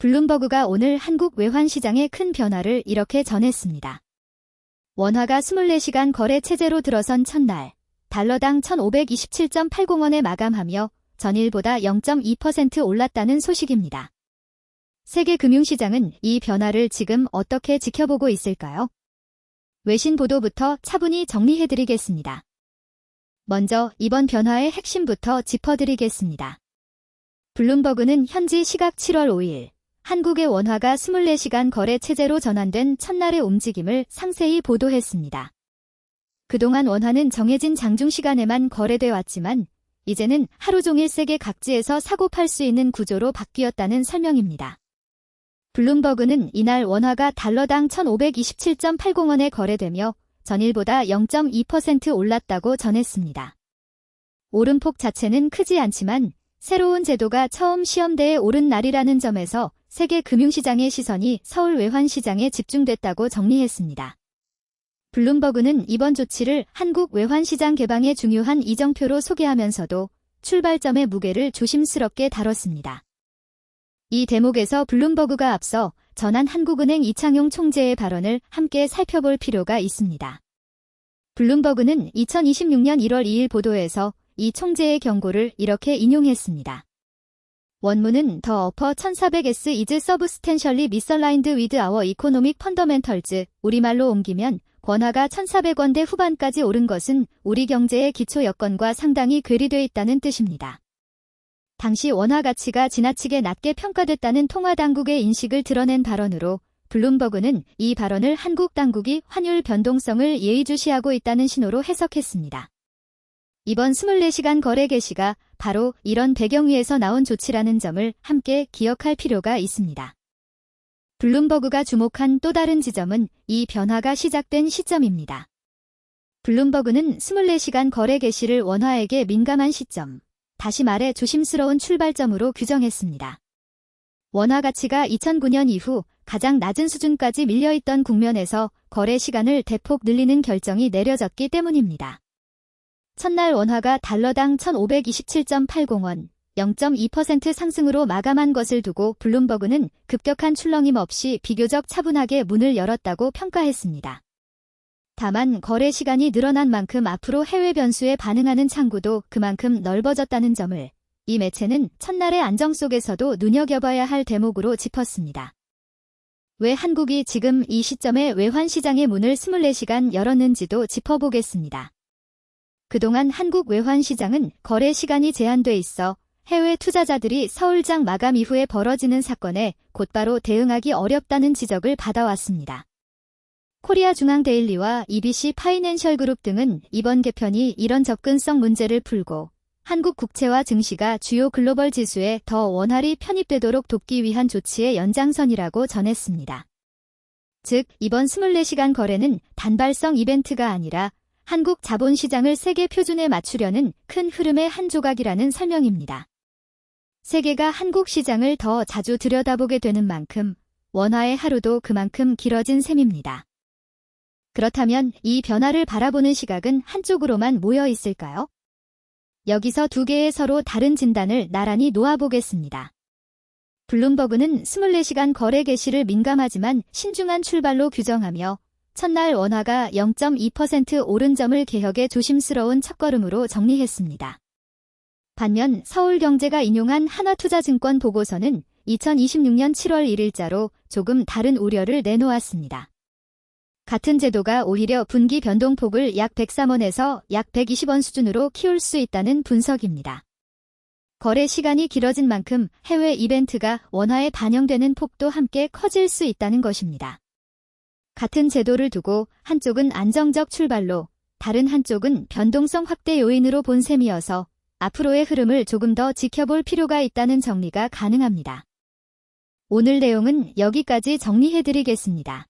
블룸버그가 오늘 한국 외환시장의 큰 변화를 이렇게 전했습니다. 원화가 24시간 거래 체제로 들어선 첫날, 달러당 1,527.80원에 마감하며 전일보다 0.2% 올랐다는 소식입니다. 세계 금융시장은 이 변화를 지금 어떻게 지켜보고 있을까요? 외신 보도부터 차분히 정리해드리겠습니다. 먼저 이번 변화의 핵심부터 짚어드리겠습니다. 블룸버그는 현지 시각 7월 5일, 한국의 원화가 24시간 거래 체제로 전환된 첫날의 움직임을 상세히 보도했습니다. 그동안 원화는 정해진 장중 시간에만 거래돼 왔지만 이제는 하루 종일 세계 각지에서 사고 팔 수 있는 구조로 바뀌었다는 설명입니다. 블룸버그는 이날 원화가 달러당 1,527.80원에 거래되며 전일보다 0.2% 올랐다고 전했습니다. 오름폭 자체는 크지 않지만 새로운 제도가 처음 시험대에 오른 날이라는 점에서 세계 금융시장의 시선이 서울 외환시장에 집중됐다고 정리했습니다. 블룸버그는 이번 조치를 한국 외환시장 개방의 중요한 이정표로 소개하면서도 출발점의 무게를 조심스럽게 다뤘습니다. 이 대목에서 블룸버그가 앞서 전한 한국은행 이창용 총재의 발언을 함께 살펴볼 필요가 있습니다. 블룸버그는 2026년 1월 2일 보도에서 이 총재의 경고를 이렇게 인용했습니다. 원문은 The upper 1400s is substantially misaligned with our economic fundamentals. 우리말로 옮기면 원화가 1,400원대 후반까지 오른 것은 우리 경제의 기초 여건과 상당히 괴리돼 있다는 뜻입니다. 당시 원화 가치가 지나치게 낮게 평가됐다는 통화 당국의 인식을 드러낸 발언으로 블룸버그는 이 발언을 한국 당국이 환율 변동성을 예의주시하고 있다는 신호로 해석했습니다. 이번 24시간 거래 개시가 바로 이런 배경 위에서 나온 조치라는 점을 함께 기억할 필요가 있습니다. 블룸버그가 주목한 또 다른 지점은 이 변화가 시작된 시점입니다. 블룸버그는 24시간 거래 개시를 원화에게 민감한 시점, 다시 말해 조심스러운 출발점으로 규정했습니다. 원화 가치가 2009년 이후 가장 낮은 수준까지 밀려있던 국면에서 거래 시간을 대폭 늘리는 결정이 내려졌기 때문입니다. 첫날 원화가 달러당 1,527.80원, 0.2% 상승으로 마감한 것을 두고 블룸버그는 급격한 출렁임 없이 비교적 차분하게 문을 열었다고 평가했습니다. 다만 거래 시간이 늘어난 만큼 앞으로 해외 변수에 반응하는 창구도 그만큼 넓어졌다는 점을 이 매체는 첫날의 안정 속에서도 눈여겨봐야 할 대목으로 짚었습니다. 왜 한국이 지금 이 시점에 외환시장의 문을 24시간 열었는지도 짚어보겠습니다. 그동안 한국 외환시장은 거래 시간이 제한돼 있어 해외 투자자들이 서울장 마감 이후에 벌어지는 사건에 곧바로 대응하기 어렵다는 지적을 받아왔습니다. 코리아중앙데일리와 EBC 파이낸셜 그룹 등은 이번 개편이 이런 접근성 문제를 풀고 한국 국채와 증시가 주요 글로벌 지수에 더 원활히 편입되도록 돕기 위한 조치의 연장선이라고 전했습니다. 즉, 이번 24시간 거래는 단발성 이벤트가 아니라 한국 자본시장을 세계 표준에 맞추려는 큰 흐름의 한 조각이라는 설명입니다. 세계가 한국 시장을 더 자주 들여다보게 되는 만큼 원화의 하루도 그만큼 길어진 셈입니다. 그렇다면 이 변화를 바라보는 시각은 한쪽으로만 모여 있을까요? 여기서 두 개의 서로 다른 진단을 나란히 놓아보겠습니다. 블룸버그는 24시간 거래 개시를 민감하지만 신중한 출발로 규정하며 첫날 원화가 0.2% 오른 점을 개혁의 조심스러운 첫걸음으로 정리했습니다. 반면 서울경제가 인용한 하나투자증권 보고서는 2026년 7월 1일자로 조금 다른 우려를 내놓았습니다. 같은 제도가 오히려 분기 변동폭을 약 103원에서 약 120원 수준으로 키울 수 있다는 분석입니다. 거래 시간이 길어진 만큼 해외 이벤트가 원화에 반영되는 폭도 함께 커질 수 있다는 것입니다. 같은 제도를 두고 한쪽은 안정적 출발로 다른 한쪽은 변동성 확대 요인으로 본 셈이어서 앞으로의 흐름을 조금 더 지켜볼 필요가 있다는 정리가 가능합니다. 오늘 내용은 여기까지 정리해드리겠습니다.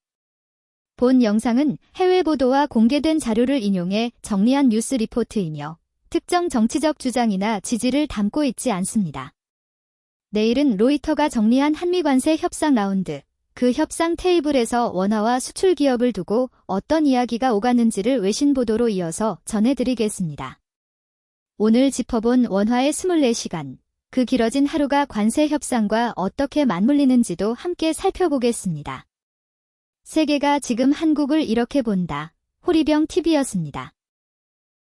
본 영상은 해외 보도와 공개된 자료를 인용해 정리한 뉴스 리포트이며 특정 정치적 주장이나 지지를 담고 있지 않습니다. 내일은 로이터가 정리한 한미 관세 협상 라운드, 그 협상 테이블에서 원화와 수출 기업을 두고 어떤 이야기가 오갔는지를 외신 보도로 이어서 전해드리겠습니다. 오늘 짚어본 원화의 24시간, 그 길어진 하루가 관세 협상과 어떻게 맞물리는지도 함께 살펴보겠습니다. 세계가 지금 한국을 이렇게 본다. 호리병 TV였습니다.